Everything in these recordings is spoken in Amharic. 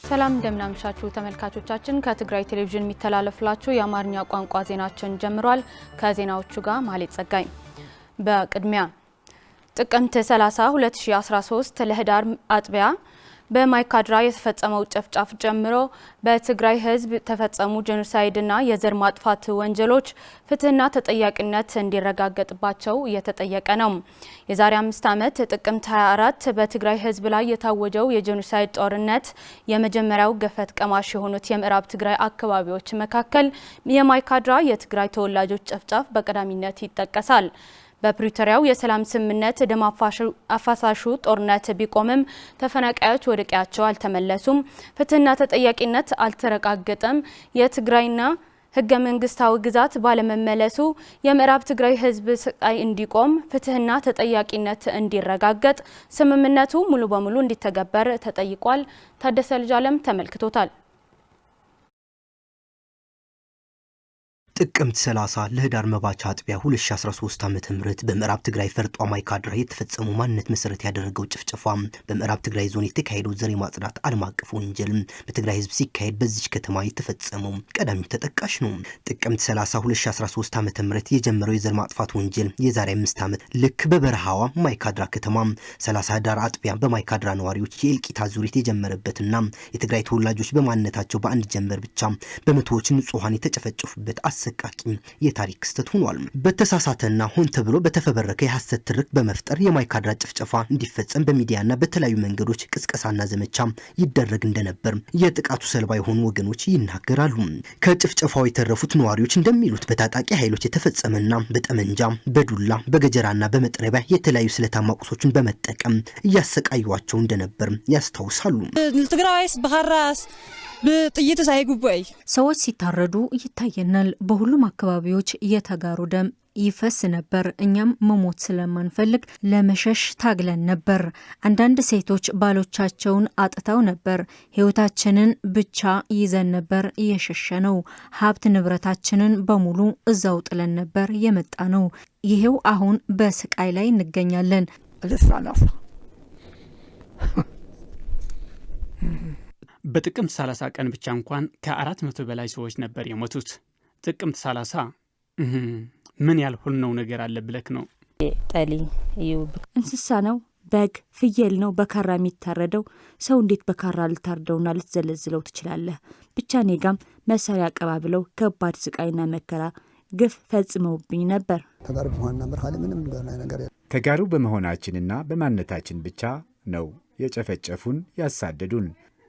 ሰላም እንደምናምሻችሁ ተመልካቾቻችን ከትግራይ ቴሌቪዥን የሚተላለፍላችሁ የአማርኛ ቋንቋ ዜናችን ጀምሯል። ከዜናዎቹ ጋር ማህሌት ጸጋይ። በቅድሚያ ጥቅምት 30 2013 ለህዳር አጥቢያ በማይካድራ የተፈጸመው ጨፍጫፍ ጀምሮ በትግራይ ህዝብ ተፈጸሙ ጄኖሳይድና የዘር ማጥፋት ወንጀሎች ፍትህና ተጠያቂነት እንዲረጋገጥባቸው እየተጠየቀ ነው። የዛሬ 5 ዓመት ጥቅምት 24 በትግራይ ህዝብ ላይ የታወጀው የጄኖሳይድ ጦርነት የመጀመሪያው ገፈት ቀማሽ የሆኑት የምዕራብ ትግራይ አካባቢዎች መካከል የማይካድራ የትግራይ ተወላጆች ጨፍጫፍ በቀዳሚነት ይጠቀሳል። በፕሪቶሪያው የሰላም ስምምነት ደም አፋሳሹ ጦርነት ቢቆምም ተፈናቃዮች ወደ ቀያቸው አልተመለሱም፣ ፍትህና ተጠያቂነት አልተረጋገጠም። የትግራይና ህገ መንግስታዊ ግዛት ባለመመለሱ የምዕራብ ትግራይ ህዝብ ስቃይ እንዲቆም ፍትህና ተጠያቂነት እንዲረጋገጥ ስምምነቱ ሙሉ በሙሉ እንዲተገበር ተጠይቋል። ታደሰ ልጅአለም ተመልክቶታል። ጥቅምት 30 ለህዳር መባቻ አጥቢያ 2013 ዓ.ም በምዕራብ ትግራይ ፈርጧ ማይካድራ የተፈጸሙ ማንነት መሰረት ያደረገው ጭፍጨፋ በምዕራብ ትግራይ ዞን የተካሄደው ዘር ማጽዳት ዓለም አቀፍ ወንጀል በትግራይ ህዝብ ሲካሄድ በዚች ከተማ የተፈጸመው ቀዳሚው ተጠቃሽ ነው። ጥቅምት 30 2013 ዓ.ም የጀመረው የዘር ማጥፋት ወንጀል የዛሬ 5 ዓመት ልክ በበረሃዋ ማይካድራ ከተማ 30 ህዳር አጥቢያ በማይካድራ ነዋሪዎች የእልቂት አዙሪት የጀመረበትና የትግራይ ተወላጆች በማንነታቸው በአንድ ጀንበር ብቻ በመቶዎች ንጹሃን የተጨፈጨፉበት አሰቃቂ የታሪክ ክስተት ሆኗል። በተሳሳተና ሆን ተብሎ በተፈበረከ የሐሰት ትርክ በመፍጠር የማይካድራ ጭፍጨፋ እንዲፈጸም በሚዲያና በተለያዩ መንገዶች ቅስቀሳና ዘመቻ ይደረግ እንደነበር የጥቃቱ ሰለባ የሆኑ ወገኖች ይናገራሉ። ከጭፍጨፋው የተረፉት ነዋሪዎች እንደሚሉት በታጣቂ ኃይሎች የተፈጸመና በጠመንጃ፣ በዱላ፣ በገጀራና በመጥረቢያ የተለያዩ ስለታማ ቁሶችን በመጠቀም እያሰቃዩዋቸው እንደነበር ያስታውሳሉ። ትግራይስ በሐራስ በጥይት ሳይጉባይ ሰዎች ሲታረዱ ይታየናል። በሁሉም አካባቢዎች የተጋሩ ደም ይፈስ ነበር። እኛም መሞት ስለማንፈልግ ለመሸሽ ታግለን ነበር። አንዳንድ ሴቶች ባሎቻቸውን አጥተው ነበር። ህይወታችንን ብቻ ይዘን ነበር የሸሸነው። ሀብት ንብረታችንን በሙሉ እዛው ጥለን ነበር የመጣ ነው። ይሄው አሁን በስቃይ ላይ እንገኛለን። በጥቅምት 30 ቀን ብቻ እንኳን ከ400 በላይ ሰዎች ነበር የሞቱት። ጥቅምት 30 ምን ያልሆነው ነገር አለ ብለክ ነው? ጠሊ እዩ እንስሳ ነው፣ በግ ፍየል ነው በካራ የሚታረደው። ሰው እንዴት በካራ ልታርደውና ልትዘለዝለው ትችላለህ? ብቻ ኔጋም መሳሪያ አቀባብለው ከባድ ስቃይና መከራ ግፍ ፈጽመውብኝ ነበር። ተጋሩ በመሆናችንና በማንነታችን ብቻ ነው የጨፈጨፉን ያሳደዱን።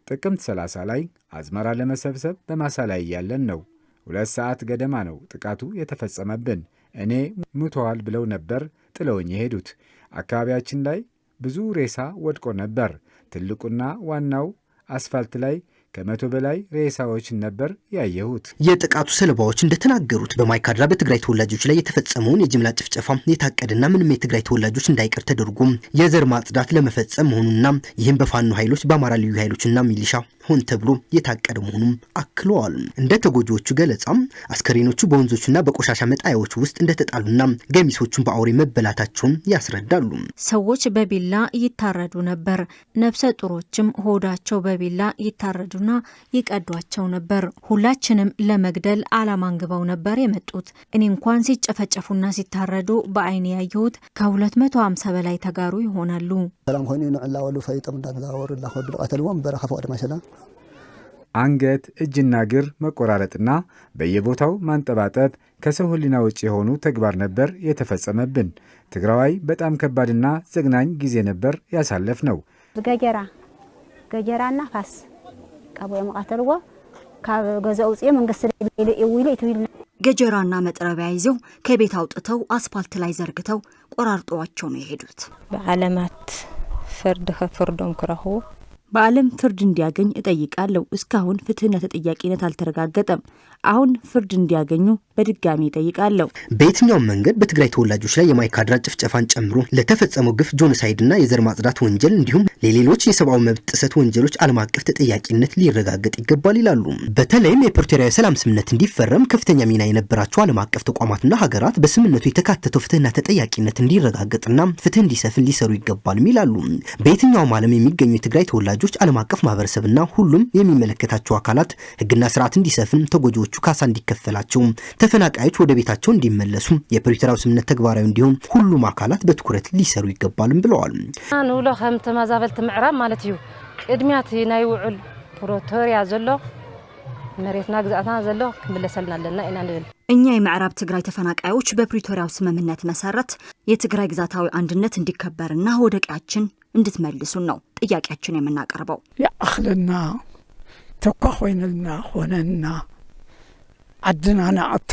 ጥቅምት 30 ላይ አዝመራ ለመሰብሰብ በማሳ ላይ ያለን ነው። 2 ሰዓት ገደማ ነው ጥቃቱ የተፈጸመብን። እኔ ሙተዋል ብለው ነበር ጥለውኝ የሄዱት። አካባቢያችን ላይ ብዙ ሬሳ ወድቆ ነበር። ትልቁና ዋናው አስፋልት ላይ ከ100 በላይ ሬሳዎች ነበር ያየሁት። የጥቃቱ ሰለባዎች እንደተናገሩት በማይካድራ በትግራይ ተወላጆች ላይ የተፈጸመውን የጅምላ ጭፍጨፋ የታቀደና ምንም የትግራይ ተወላጆች እንዳይቀር ተደርጎ የዘር ማጽዳት ለመፈጸም መሆኑና ይህም በፋኖ ኃይሎች በአማራ ልዩ ኃይሎችና ሚሊሻ ሆን ተብሎ የታቀደ መሆኑን አክለዋል። እንደ ተጎጂዎቹ ገለጻ አስከሬኖቹ በወንዞችና በቆሻሻ መጣያዎች ውስጥ እንደተጣሉና ገሚሶቹን በአውሬ መበላታቸውን ያስረዳሉ። ሰዎች በቢላ ይታረዱ ነበር። ነፍሰ ጡሮችም ሆዳቸው በቢላ ይታረዱና ይቀዷቸው ነበር። ሁላችንም ለመግደል ዓላማ አንግበው ነበር የመጡት። እኔ እንኳን ሲጨፈጨፉና ሲታረዱ በአይኔ ያየሁት ከ250 በላይ ተጋሩ ይሆናሉ። ሰላም ሆነ ነዓላወሉ ፈይጠም እንዳዛወሩ ላኸዱ ቀተልዎም በረኸፈ ወደማሸላ አንገት እጅና እግር መቆራረጥና በየቦታው ማንጠባጠብ ከሰው ሕሊና ውጭ የሆኑ ተግባር ነበር የተፈጸመብን። ትግራዋይ በጣም ከባድና ዘግናኝ ጊዜ ነበር ያሳለፍ ነው። ገጀራና ፋስ ቀቦ የመቃተልዎ ካብ ገዛው ጽየ መንግስት ይውይለ ይትውይል ገጀራና መጥረቢያ ይዘው ከቤት አውጥተው አስፋልት ላይ ዘርግተው ቆራርጠዋቸው ነው የሄዱት። በዓለማት ፍርድ ከፍርዶም ክረኹ በዓለም ፍርድ እንዲያገኝ እጠይቃለሁ። እስካሁን ፍትህና ተጠያቂነት አልተረጋገጠም። አሁን ፍርድ እንዲያገኙ በድጋሚ እጠይቃለሁ። በየትኛውም መንገድ በትግራይ ተወላጆች ላይ የማይካድራ ጭፍጨፋን ጨምሮ ለተፈጸመው ግፍ ጄኖሳይድና የዘር ማጽዳት ወንጀል እንዲሁም ለሌሎች የሰብአዊ መብት ጥሰት ወንጀሎች ዓለም አቀፍ ተጠያቂነት ሊረጋገጥ ይገባል ይላሉ። በተለይም የፕሪቶሪያ የሰላም ስምምነት እንዲፈረም ከፍተኛ ሚና የነበራቸው ዓለም አቀፍ ተቋማትና ሀገራት በስምምነቱ የተካተተው ፍትህና ተጠያቂነት እንዲረጋገጥና ፍትህ እንዲሰፍን ሊሰሩ ይገባል ይላሉ። በየትኛውም ዓለም የሚገኙ የትግራይ ተወላጆች ዓለም አቀፍ ማህበረሰብና ሁሉም የሚመለከታቸው አካላት ህግና ስርዓት እንዲሰፍን፣ ተጎጂዎቹ ካሳ እንዲከፈላቸው፣ ተፈናቃዮች ወደ ቤታቸው እንዲመለሱ፣ የፕሪቶሪያው ስምምነት ተግባራዊ እንዲሆን ሁሉም አካላት በትኩረት ሊሰሩ ይገባልም ብለዋል። አንውሎ ከም ተመዛበልት ምዕራብ ማለት እዩ ቅድሚያት ናይ ውዕል ፕሪቶሪያ ዘሎ መሬትና ግዛእትና ዘሎ ክምለሰልና ኣለና ኢና ንብል። እኛ የምዕራብ ትግራይ ተፈናቃዮች በፕሪቶሪያው ስምምነት መሰረት የትግራይ ግዛታዊ አንድነት እንዲከበርና ወደ ቀያችን እንድትመልሱን ነው ጥያቄያችን የምናቀርበው። ያእኽልና ተኳኾይንልና ሆነና ዓድና ናዕቱ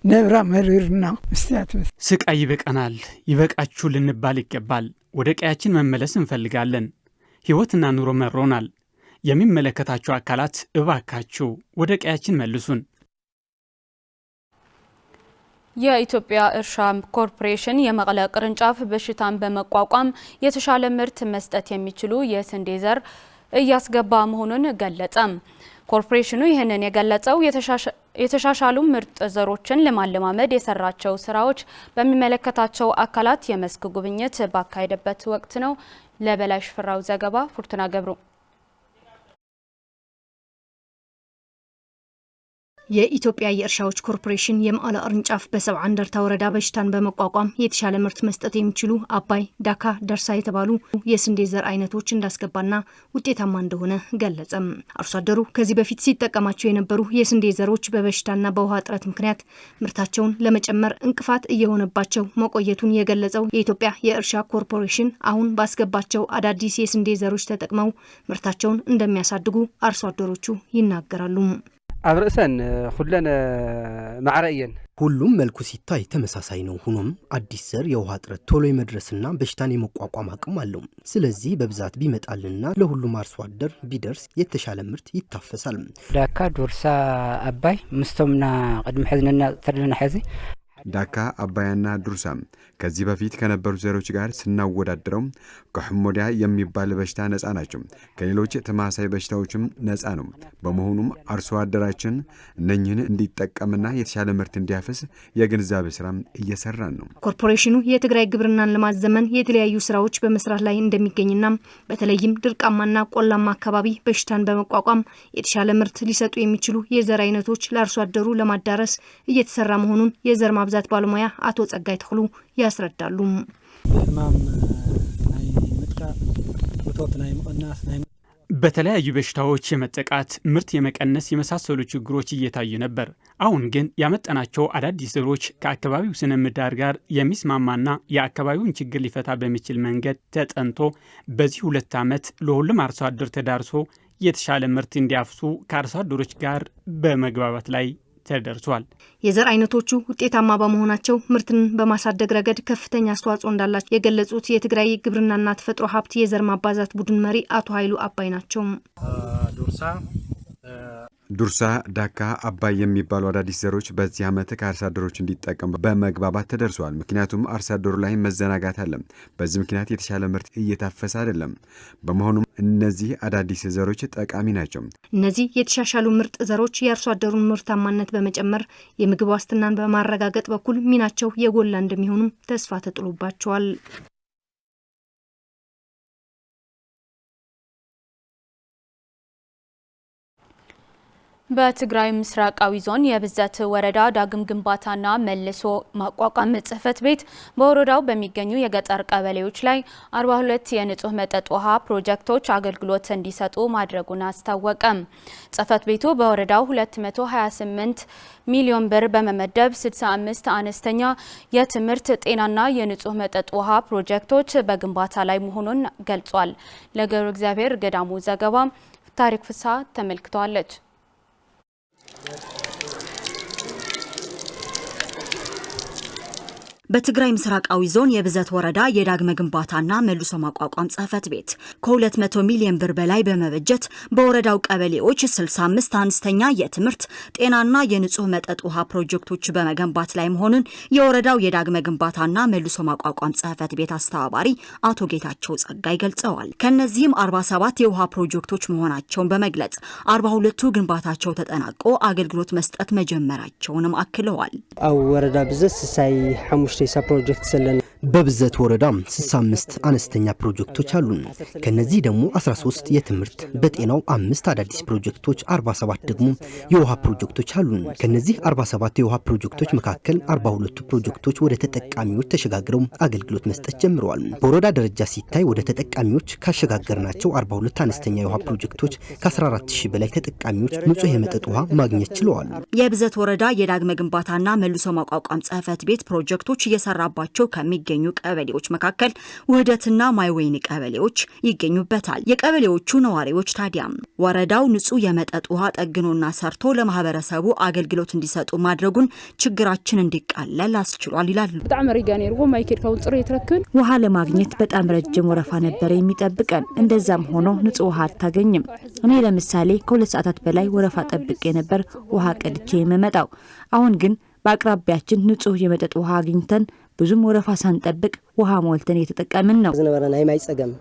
ነብራ መሪርና ምስቲያት ስቃይ ይበቃናል፣ ይበቃችሁ ልንባል ይገባል። ወደ ቀያችን መመለስ እንፈልጋለን። ህይወትና ኑሮ መሮናል። የሚመለከታቸው አካላት እባካችሁ ወደ ቀያችን መልሱን። የኢትዮጵያ እርሻ ኮርፖሬሽን የመቀለ ቅርንጫፍ በሽታን በመቋቋም የተሻለ ምርት መስጠት የሚችሉ የስንዴ ዘር እያስገባ መሆኑን ገለጸ። ኮርፖሬሽኑ ይህንን የገለጸው የተሻሻሉ ምርጥ ዘሮችን ለማለማመድ የሰራቸው ስራዎች በሚመለከታቸው አካላት የመስክ ጉብኝት ባካሄደበት ወቅት ነው። ለበላይ ሽፍራው ዘገባ ፉርቱና ገብሩ። የኢትዮጵያ የእርሻዎች ኮርፖሬሽን የመቀለ ቅርንጫፍ በሰብዓ እንደርታ ወረዳ በሽታን በመቋቋም የተሻለ ምርት መስጠት የሚችሉ አባይ፣ ዳካ፣ ደርሳ የተባሉ የስንዴ ዘር አይነቶች እንዳስገባና ውጤታማ እንደሆነ ገለጸም። አርሶ አደሩ ከዚህ በፊት ሲጠቀማቸው የነበሩ የስንዴ ዘሮች በበሽታና በውሃ እጥረት ምክንያት ምርታቸውን ለመጨመር እንቅፋት እየሆነባቸው መቆየቱን የገለጸው የኢትዮጵያ የእርሻ ኮርፖሬሽን አሁን ባስገባቸው አዳዲስ የስንዴ ዘሮች ተጠቅመው ምርታቸውን እንደሚያሳድጉ አርሶ አደሮቹ ይናገራሉ። አብርሰን ሁለን ማዕረየን ሁሉም መልኩ ሲታይ ተመሳሳይ ነው። ሆኖም አዲስ ዘር የውሃ እጥረት ቶሎ የመድረስና በሽታን የመቋቋም አቅም አለው። ስለዚህ በብዛት ቢመጣልና ለሁሉም አርሶ አደር ቢደርስ የተሻለ ምርት ይታፈሳል። ዳካ፣ ዶርሳ፣ አባይ ምስቶምና ቅድም ሕዝንና ተርልና ሕዚ ዳካ፣ አባያና ዱርሳ ከዚህ በፊት ከነበሩ ዘሮች ጋር ስናወዳድረው ከሕሞዲያ የሚባል በሽታ ነፃ ናቸው። ከሌሎች ተማሳይ በሽታዎችም ነፃ ነው። በመሆኑም አርሶ አደራችን እነኝህን እንዲጠቀምና የተሻለ ምርት እንዲያፈስ የግንዛቤ ስራ እየሰራን ነው። ኮርፖሬሽኑ የትግራይ ግብርናን ለማዘመን የተለያዩ ስራዎች በመስራት ላይ እንደሚገኝና በተለይም ድርቃማና ቆላማ አካባቢ በሽታን በመቋቋም የተሻለ ምርት ሊሰጡ የሚችሉ የዘር አይነቶች ለአርሶ አደሩ ለማዳረስ እየተሰራ መሆኑን የዘር ማብዛት ባለሙያ አቶ ጸጋይ ተክሉ ያስረዳሉ። በተለያዩ በሽታዎች የመጠቃት ምርት የመቀነስ የመሳሰሉ ችግሮች እየታዩ ነበር። አሁን ግን ያመጣናቸው አዳዲስ ዘሮች ከአካባቢው ስነ ምህዳር ጋር የሚስማማና የአካባቢውን ችግር ሊፈታ በሚችል መንገድ ተጠንቶ በዚህ 2 ዓመት ለሁሉም አርሶ አደር ተዳርሶ የተሻለ ምርት እንዲያፍሱ ከአርሶ አደሮች ጋር በመግባባት ላይ ተደርሷል። የዘር አይነቶቹ ውጤታማ በመሆናቸው ምርትን በማሳደግ ረገድ ከፍተኛ አስተዋጽኦ እንዳላቸው የገለጹት የትግራይ ግብርናና ተፈጥሮ ሀብት የዘር ማባዛት ቡድን መሪ አቶ ኃይሉ አባይ ናቸው። ዱርሳ፣ ዳካ፣ አባይ የሚባሉ አዳዲስ ዘሮች በዚህ ዓመት ከአርሶ አደሮች እንዲጠቀሙ በመግባባት ተደርሷል። ምክንያቱም አርሶ አደሩ ላይ መዘናጋት አለ። በዚህ ምክንያት የተሻለ ምርት እየታፈሰ አይደለም። በመሆኑም እነዚህ አዳዲስ ዘሮች ጠቃሚ ናቸው። እነዚህ የተሻሻሉ ምርጥ ዘሮች የአርሶ አደሩን ምርታማነት በመጨመር የምግብ ዋስትናን በማረጋገጥ በኩል ሚናቸው የጎላ እንደሚሆኑም ተስፋ ተጥሎባቸዋል። በትግራይ ምስራቃዊ ዞን የብዘት ወረዳ ዳግም ግንባታና መልሶ ማቋቋም ጽሕፈት ቤት በወረዳው በሚገኙ የገጠር ቀበሌዎች ላይ 42 የንጹህ መጠጥ ውሃ ፕሮጀክቶች አገልግሎት እንዲሰጡ ማድረጉን አስታወቀ። ጽሕፈት ቤቱ በወረዳው 228 ሚሊዮን ብር በመመደብ 65 አነስተኛ የትምህርት፣ ጤናና የንጹህ መጠጥ ውሃ ፕሮጀክቶች በግንባታ ላይ መሆኑን ገልጿል። ለገብረ እግዚአብሔር ገዳሙ ዘገባ ታሪክ ፍስሐ ተመልክቷለች። በትግራይ ምስራቃዊ ዞን የብዘት ወረዳ የዳግመ ግንባታና መልሶ ማቋቋም ጽሕፈት ቤት ከ200 ሚሊዮን ብር በላይ በመበጀት በወረዳው ቀበሌዎች 65 አነስተኛ የትምህርት ጤናና የንጹህ መጠጥ ውሃ ፕሮጀክቶች በመገንባት ላይ መሆኑን የወረዳው የዳግመ ግንባታና መልሶ ማቋቋም ጽሕፈት ቤት አስተባባሪ አቶ ጌታቸው ጸጋይ ገልጸዋል። ከነዚህም 47 የውሃ ፕሮጀክቶች መሆናቸውን በመግለጽ 42ቱ ግንባታቸው ተጠናቆ አገልግሎት መስጠት መጀመራቸውንም አክለዋል። አው ወረዳ ብዘት 65 ፕሮጀክት ሰለን በብዘት ወረዳ 65 አነስተኛ ፕሮጀክቶች አሉ። ከነዚህ ደግሞ 13 የትምህርት በጤናው 5 አዳዲስ ፕሮጀክቶች 47 ደግሞ የውሃ ፕሮጀክቶች አሉ። ከነዚህ 47 የውሃ ፕሮጀክቶች መካከል 42ቱ ፕሮጀክቶች ወደ ተጠቃሚዎች ተሸጋግረው አገልግሎት መስጠት ጀምረዋል። በወረዳ ደረጃ ሲታይ ወደ ተጠቃሚዎች ካሸጋገርናቸው 42 አነስተኛ የውሃ ፕሮጀክቶች ከ14000 በላይ ተጠቃሚዎች ንጹህ የመጠጥ ውሃ ማግኘት ችለዋል። የብዘት ወረዳ የዳግመ ግንባታና መልሶ ማቋቋም ጽሕፈት ቤት ፕሮጀክቶች እየሰራባቸው ከሚገኙ ቀበሌዎች መካከል ውህደትና ማይወይኒ ቀበሌዎች ይገኙበታል። የቀበሌዎቹ ነዋሪዎች ታዲያ ወረዳው ንጹህ የመጠጥ ውሃ ጠግኖና ሰርቶ ለማህበረሰቡ አገልግሎት እንዲሰጡ ማድረጉን ችግራችን እንዲቃለል አስችሏል ይላሉ። በጣም ሪጋኔ ነው ማይኬድካው ጥሩ የተረከን ውሃ ለማግኘት በጣም ረጅም ወረፋ ነበር የሚጠብቀን። እንደዛም ሆኖ ንጹህ ውሃ አታገኝም። እኔ ለምሳሌ ከ2 ሰዓታት በላይ ወረፋ ጠብቄ ነበር ውሃ ቀድቼ የምመጣው። አሁን ግን በአቅራቢያችን ንጹህ የመጠጥ ውሃ አግኝተን ብዙም ወረፋ ሳንጠብቅ ውሃ ሞልተን እየተጠቀምን ነው። ዝነበረና የማይ ጸገም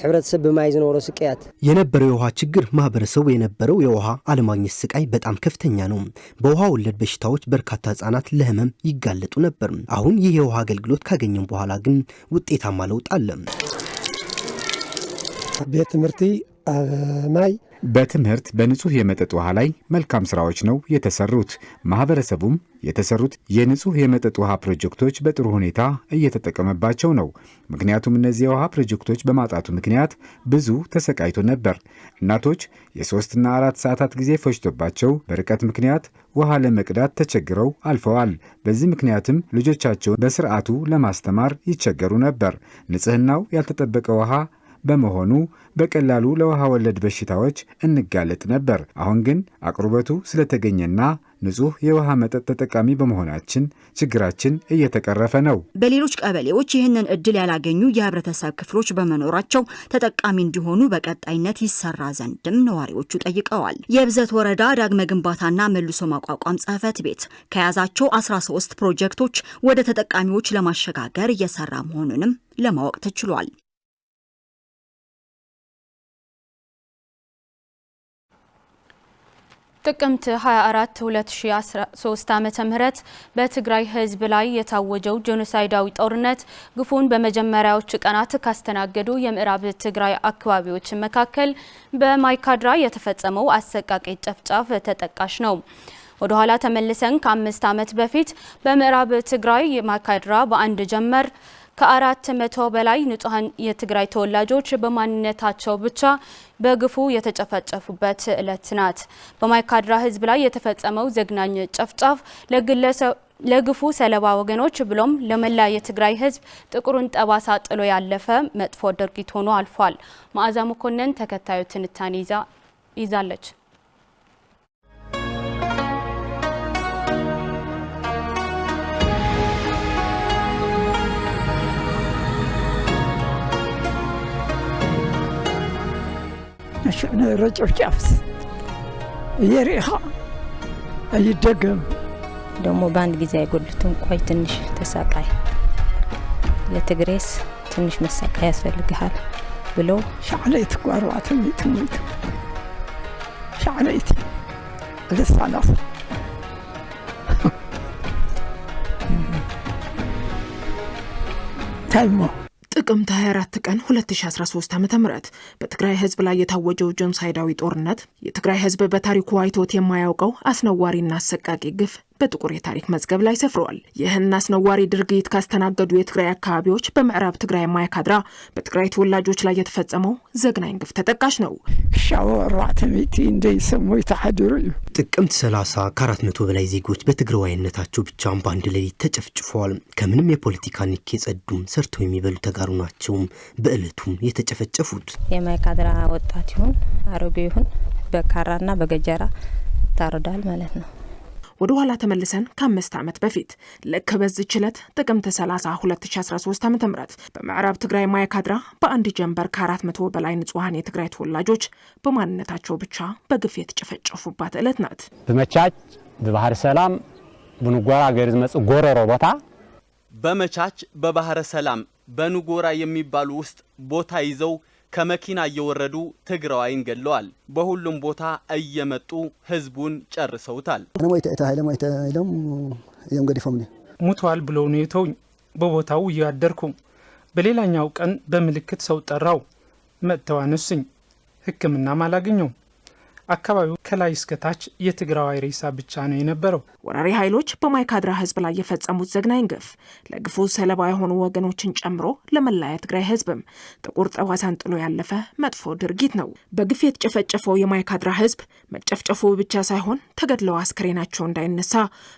ህብረተሰብ በማይ ዝኖሮ ስቃያት የነበረው የውሃ ችግር ማህበረሰቡ የነበረው የውሃ አለማግኘት ስቃይ በጣም ከፍተኛ ነው። በውሃ ወለድ በሽታዎች በርካታ ህጻናት ለህመም ይጋለጡ ነበር። አሁን ይህ የውሃ አገልግሎት ካገኘን በኋላ ግን ውጤታማ ለውጥ አለ። ቤት ትምህርት ማይ በትምህርት በንጹህ የመጠጥ ውሃ ላይ መልካም ስራዎች ነው የተሰሩት። ማህበረሰቡም የተሰሩት የንጹህ የመጠጥ ውሃ ፕሮጀክቶች በጥሩ ሁኔታ እየተጠቀመባቸው ነው። ምክንያቱም እነዚህ የውሃ ፕሮጀክቶች በማጣቱ ምክንያት ብዙ ተሰቃይቶ ነበር። እናቶች የ3 እና 4 ሰዓታት ጊዜ ፈጅቶባቸው በርቀት ምክንያት ውሃ ለመቅዳት ተቸግረው አልፈዋል። በዚህ ምክንያትም ልጆቻቸውን በስርዓቱ ለማስተማር ይቸገሩ ነበር። ንጽህናው ያልተጠበቀ ውሃ በመሆኑ በቀላሉ ለውሃ ወለድ በሽታዎች እንጋለጥ ነበር። አሁን ግን አቅርቦቱ ስለተገኘና ንጹህ የውሃ መጠጥ ተጠቃሚ በመሆናችን ችግራችን እየተቀረፈ ነው። በሌሎች ቀበሌዎች ይህንን እድል ያላገኙ የህብረተሰብ ክፍሎች በመኖራቸው ተጠቃሚ እንዲሆኑ በቀጣይነት ይሰራ ዘንድም ነዋሪዎቹ ጠይቀዋል። የብዘት ወረዳ ዳግመ ግንባታና መልሶ ማቋቋም ጽሕፈት ቤት ከያዛቸው 13 ፕሮጀክቶች ወደ ተጠቃሚዎች ለማሸጋገር እየሰራ መሆኑንም ለማወቅ ተችሏል። ጥቅምት 24 2013 ዓመተ ምህረት በትግራይ ህዝብ ላይ የታወጀው ጄኖሳይዳዊ ጦርነት ግፉን በመጀመሪያዎቹ ቀናት ካስተናገዱ የምዕራብ ትግራይ አካባቢዎች መካከል በማይካድራ የተፈጸመው አሰቃቂ ጨፍጫፍ ተጠቃሽ ነው። ወደ ኋላ ተመልሰን ከ5 ዓመት በፊት በምዕራብ ትግራይ ማይካድራ በአንድ ጀመር ከ400 በላይ ንጹሃን የትግራይ ተወላጆች በማንነታቸው ብቻ በግፉ የተጨፈጨፉበት ዕለት ናት። በማይካድራ ህዝብ ላይ የተፈጸመው ዘግናኝ ጨፍጫፍ ለግፉ ሰለባ ወገኖች ብሎም ለመላ የትግራይ ህዝብ ጥቁሩን ጠባሳ ጥሎ ያለፈ መጥፎ ድርጊት ሆኖ አልፏል። መዓዛ መኮንን ተከታዩ ትንታኔ ይዛለች። شأن رجع جافس يريها يدقم ደሞ ባንድ ጊዜ አይጎልቱም። ቆይ ትንሽ ተሳቃይ ለትግሬስ ትንሽ መሳቃይ ያስፈልጋል ብሎ ሻዕለይት ቋርዋት ሚት ሻዕለይት ለሳላስ ታይሞ ጥቅምት 24 ቀን 2013 ዓ.ም በትግራይ ህዝብ ላይ የታወጀው ጄኖሳይዳዊ ጦርነት የትግራይ ህዝብ በታሪኩ አይቶት የማያውቀው አስነዋሪና አሰቃቂ ግፍ በጥቁር የታሪክ መዝገብ ላይ ሰፍረዋል። ይህን አስነዋሪ ድርጊት ካስተናገዱ የትግራይ አካባቢዎች በምዕራብ ትግራይ ማይካድራ በትግራይ ተወላጆች ላይ የተፈጸመው ዘግናኝ ግፍ ተጠቃሽ ነው። ጥቅምት 30 ከ400 በላይ ዜጎች በትግራዋይነታቸው ብቻ በአንድ ሌሊት ተጨፍጭፈዋል። ከምንም የፖለቲካ ንክ የጸዱም ሰርተው የሚበሉ ተጋሩ ናቸው በእለቱም የተጨፈጨፉት። የማይካድራ ወጣት ይሁን አሮጌ ይሁን በካራና በገጀራ ታርዳል ማለት ነው። ወደ ኋላ ተመልሰን ከ5 ዓመት በፊት ልክ በዚህች ዕለት ጥቅምት 30 2013 ዓ.ም በምዕራብ ትግራይ ማይካድራ በአንድ ጀንበር ከ400 በላይ ንጹሃን የትግራይ ተወላጆች በማንነታቸው ብቻ በግፍ የተጨፈጨፉባት ዕለት ናት። በመቻች በባህር ሰላም በንጎራ ገርዝ መጽ ጎረሮ ቦታ በመቻች በባህር ሰላም በንጎራ የሚባሉ ውስጥ ቦታ ይዘው ከመኪና እየወረዱ ትግራዋይን ገለዋል። በሁሉም ቦታ እየመጡ ህዝቡን ጨርሰውታል። ሙቷል ብለው ነው የተውኝ። በቦታው እያደርኩ በሌላኛው ቀን በምልክት ሰው ጠራው። መጥተው አነሱኝ። ሕክምናም አላገኘው። አካባቢው ከላይ እስከ ታች የትግራዋይ ሬሳ ብቻ ነው የነበረው። ወራሪ ኃይሎች በማይካድራ ህዝብ ላይ የፈጸሙት ዘግናኝ ግፍ ለግፉ ሰለባ የሆኑ ወገኖችን ጨምሮ ለመላ የትግራይ ህዝብም ጥቁር ጠባሳን ጥሎ ያለፈ መጥፎ ድርጊት ነው። በግፍ የተጨፈጨፈው የማይካድራ ህዝብ መጨፍጨፉ ብቻ ሳይሆን ተገድለው አስክሬናቸው እንዳይነሳ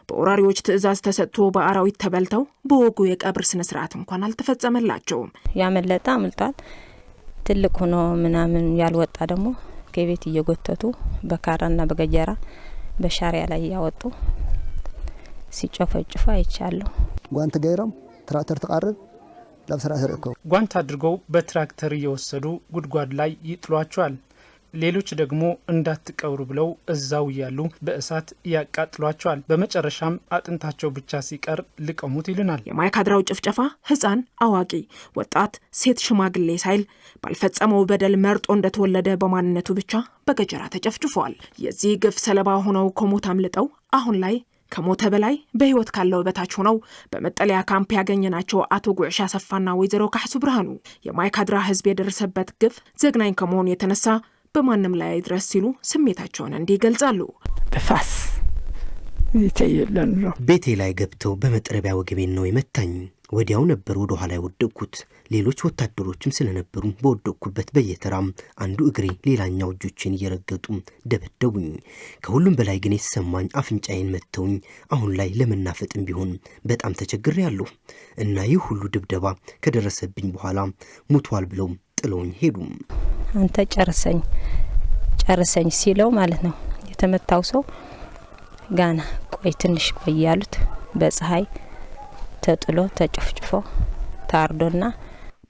በወራሪዎች ትዕዛዝ ተሰጥቶ በአራዊት ተበልተው በወጉ የቀብር ስነ ስርዓት እንኳን አልተፈጸመላቸውም። ያመለጣ አምልጧል። ትልቅ ሆኖ ምናምን ያልወጣ ደግሞ ከቤት እየጎተቱ በካራና በገጀራ በሻሪያ ላይ ያወጡ ሲጨፈጭፉ አይቻለሁ። ጓንት ገይሮም ትራክተር ተቃርብ ለብስራ ሰርከው ጓንት አድርገው በትራክተር እየወሰዱ ጉድጓድ ላይ ይጥሏቸዋል። ሌሎች ደግሞ እንዳትቀብሩ ብለው እዛው ያሉ በእሳት ያቃጥሏቸዋል። በመጨረሻም አጥንታቸው ብቻ ሲቀር ልቀሙት ይሉናል። የማይካድራው ጭፍጨፋ ህፃን፣ አዋቂ፣ ወጣት፣ ሴት፣ ሽማግሌ ሳይል ባልፈጸመው በደል መርጦ እንደተወለደ በማንነቱ ብቻ በገጀራ ተጨፍጭፏል። የዚህ ግፍ ሰለባ ሆነው ከሞት አምልጠው አሁን ላይ ከሞተ በላይ በህይወት ካለው በታች ሆነው በመጠለያ ካምፕ ያገኘናቸው አቶ ጉዕሻ ሰፋና ወይዘሮ ካሕሱ ብርሃኑ የማይካድራ ህዝብ የደረሰበት ግፍ ዘግናኝ ከመሆኑ የተነሳ በማንም ላይ ድረስ ሲሉ ስሜታቸውን እንዲገልጻሉ። በፋስ ይተየለን ቤቴ ላይ ገብተው በመጥረቢያ ወገቤን ነው የመታኝ። ወዲያው ነበር ወደ ኋላ ወደቅኩት። ሌሎች ወታደሮችም ስለነበሩ በወደቅኩበት በየተራም አንዱ እግሬ ሌላኛው እጆችን እየረገጡ ደበደቡኝ። ከሁሉም በላይ ግን የተሰማኝ አፍንጫዬን መተውኝ። አሁን ላይ ለመናፈጥም ቢሆን በጣም ተቸግሬያለሁ እና ይህ ሁሉ ድብደባ ከደረሰብኝ በኋላ ሙቷል ብለው ጥለውኝ ሄዱ። አንተ ጨርሰኝ ሲለው ማለት ነው የተመታው ሰው ጋና ቆይ ትንሽ ቆይ ያሉት በፀሐይ ተጥሎ ተጨፍጭፎ ታርዶና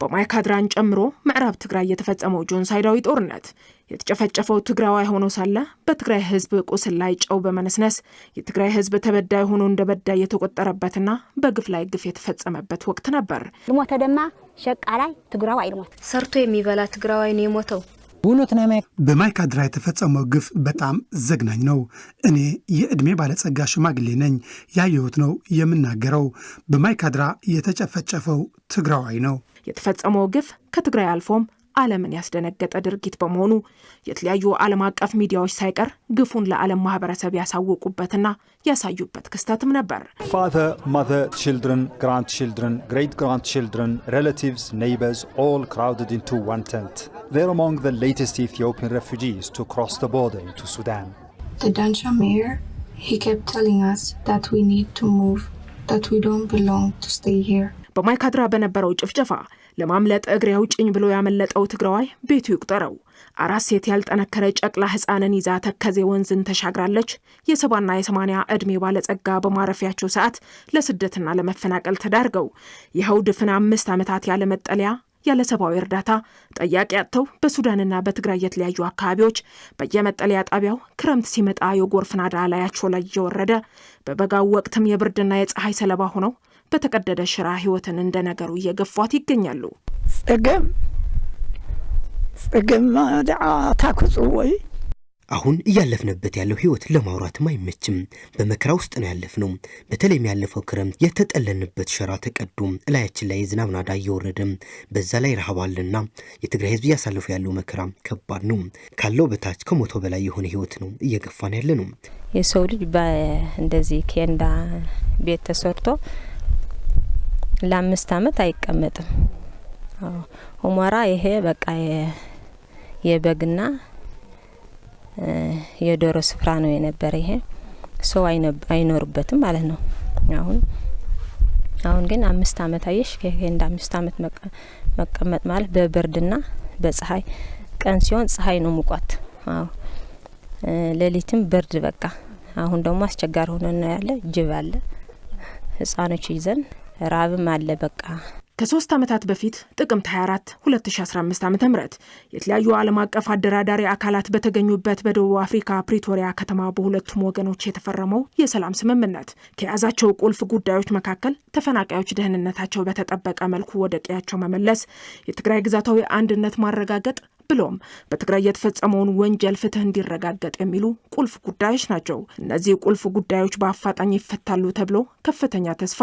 በማይካድራን ጨምሮ ምዕራብ ትግራይ የተፈጸመው ጆኖሳይዳዊ ጦርነት የተጨፈጨፈው ትግራዋይ ሆኖ ሳለ በትግራይ ህዝብ ቁስል ላይ ጨው በመነስነስ የትግራይ ህዝብ ተበዳይ ሆኖ እንደበዳይ የተቆጠረበትና በግፍ ላይ ግፍ የተፈጸመበት ወቅት ነበር። ልሞተ ደማ ሸቃላይ ትግራዋይ ልሞት ሰርቶ የሚበላ ትግራዋይ ነው የሞተው። በማይካድራ የተፈጸመው ግፍ በጣም ዘግናኝ ነው። እኔ የእድሜ ባለጸጋ ሽማግሌ ነኝ። ያየሁት ነው የምናገረው። በማይካድራ የተጨፈጨፈው ትግራዋይ ነው። የተፈጸመው ግፍ ከትግራይ አልፎም ዓለምን ያስደነገጠ ድርጊት በመሆኑ የተለያዩ ዓለም አቀፍ ሚዲያዎች ሳይቀር ግፉን ለዓለም ማህበረሰብ ያሳወቁበትና ያሳዩበት ክስተትም ነበር። Father, mother, children, grandchildren, great-grandchildren, relatives, neighbors, all crowded into one tent. They're among the latest Ethiopian refugees to cross the border into Sudan. The Dansha mayor, he kept telling us that we need to move, that we don't belong to stay here. በማይካድራ በነበረው ጭፍጨፋ ለማምለጥ እግሬ አውጭኝ ብሎ ያመለጠው ትግራዋይ ቤቱ ይቁጠረው። አራት ሴት ያልጠነከረ ጨቅላ ህፃንን ይዛ ተከዜ ወንዝን ተሻግራለች። የ70ና የ80 ዕድሜ ባለጸጋ በማረፊያቸው ሰዓት ለስደትና ለመፈናቀል ተዳርገው ይኸው ድፍን 5 ዓመታት ያለ መጠለያ ያለ ሰብአዊ እርዳታ ጠያቂ አጥተው በሱዳንና በትግራይ የተለያዩ አካባቢዎች በየመጠለያ ጣቢያው ክረምት ሲመጣ የጎርፍ ናዳ ላያቸው ላይ እየወረደ በበጋው ወቅትም የብርድና የፀሐይ ሰለባ ሆነው በተቀደደ ሽራ ህይወትን እንደነገሩ እየገፏት ይገኛሉ። ጽገም ደዓ ታክጹ ወይ አሁን እያለፍንበት ያለው ህይወት ለማውራትም አይመችም። በመከራ ውስጥ ነው ያለፍነው። በተለይም ያለፈው ክረምት የተጠለንበት ሸራ ተቀዶ ላያችን ላይ የዝናብ ናዳ እየወረደ በዛ ላይ ረሃብ አለና የትግራይ ህዝብ እያሳለፈ ያለው መከራ ከባድ ነው። ካለው በታች ከሞተው በላይ የሆነ ህይወት ነው እየገፋን ያለ ነው። የሰው ልጅ እንደዚህ ኬንዳ ቤት ተሰርቶ ለ5 ዓመት አይቀመጥም። ሁመራ ይሄ በቃ የበግና የዶሮ ስፍራ ነው የነበረ። ይሄ ሰው አይኖርበትም ማለት ነው። አሁን ግን 5 ዓመት አየሽ ከእንደ 5 ዓመት መቀመጥ ማለት በብርድና በፀሐይ ቀን ሲሆን ፀሐይ ነው ሙቀት፣ ሌሊትም ብርድ። በቃ አሁን ደግሞ አስቸጋሪ ሆኖ ነው ያለ። ጅብ አለ፣ ህፃኖች ይዘን ራብም አለ። በቃ ከ3 ዓመታት በፊት ጥቅምት 24 2015 ዓ.ም የተለያዩ ዓለም አቀፍ አደራዳሪ አካላት በተገኙበት በደቡብ አፍሪካ ፕሪቶሪያ ከተማ በሁለቱም ወገኖች የተፈረመው የሰላም ስምምነት ከያዛቸው ቁልፍ ጉዳዮች መካከል ተፈናቃዮች ደህንነታቸው በተጠበቀ መልኩ ወደ ቀያቸው መመለስ፣ የትግራይ ግዛታዊ አንድነት ማረጋገጥ ብሎም በትግራይ የተፈጸመውን ወንጀል ፍትህ እንዲረጋገጥ የሚሉ ቁልፍ ጉዳዮች ናቸው። እነዚህ ቁልፍ ጉዳዮች በአፋጣኝ ይፈታሉ ተብሎ ከፍተኛ ተስፋ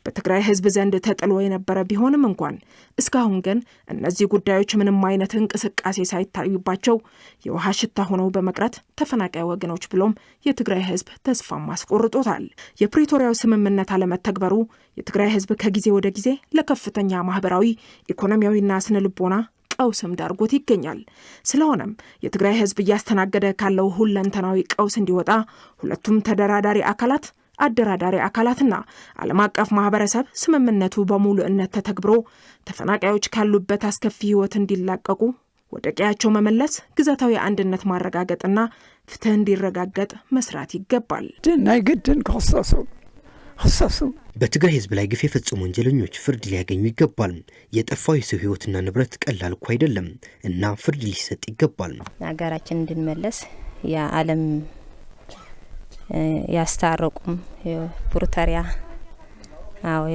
በትግራይ ህዝብ ዘንድ ተጥሎ የነበረ ቢሆንም እንኳን እስካሁን ግን እነዚህ ጉዳዮች ምንም አይነት እንቅስቃሴ ሳይታዩባቸው የውሃ ሽታ ሆነው በመቅረት ተፈናቃይ ወገኖች ብሎም የትግራይ ህዝብ ተስፋ ማስቆርጦታል። የፕሪቶሪያው ስምምነት አለመተግበሩ የትግራይ ህዝብ ከጊዜ ወደ ጊዜ ለከፍተኛ ማህበራዊ፣ ኢኮኖሚያዊና ስነልቦና ቀውስም ዳርጎት ይገኛል። ስለሆነም የትግራይ ህዝብ እያስተናገደ ካለው ሁለንተናዊ ቀውስ እንዲወጣ ሁለቱም ተደራዳሪ አካላት፣ አደራዳሪ አካላትና ዓለም አቀፍ ማህበረሰብ ስምምነቱ በሙሉነት ተተግብሮ ተፈናቃዮች ካሉበት አስከፊ ህይወት እንዲላቀቁ፣ ወደ ቀያቸው መመለስ፣ ግዛታዊ አንድነት ማረጋገጥና ፍትህ እንዲረጋገጥ መስራት ይገባል። ናይ ግድን ከሰሱ በትግራይ ህዝብ ላይ ግፍ የፈጸሙ ወንጀለኞች ፍርድ ሊያገኙ ይገባል። የጠፋው የሰው ህይወትና ንብረት ቀላል እኮ አይደለም እና ፍርድ ሊሰጥ ይገባል። ሀገራችን እንድንመለስ የዓለም ያስታረቁም ፕሪቶሪያ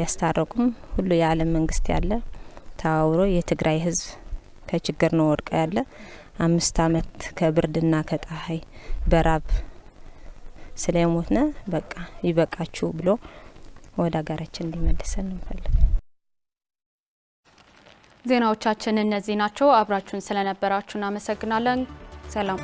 ያስታረቁም ሁሉ የዓለም መንግስት ያለ ተዋውሮ የትግራይ ህዝብ ከችግር ነው ወድቀ ያለ 5 ዓመት ከብርድና ከፀሐይ በራብ ስለሞትነ በቃ ይበቃችሁ ብሎ ወደ ሀገራችን እንዲመለሰን እንፈልግ። ዜናዎቻችን እነዚህ ናቸው። አብራችሁን ስለነበራችሁ እናመሰግናለን። ሰላም።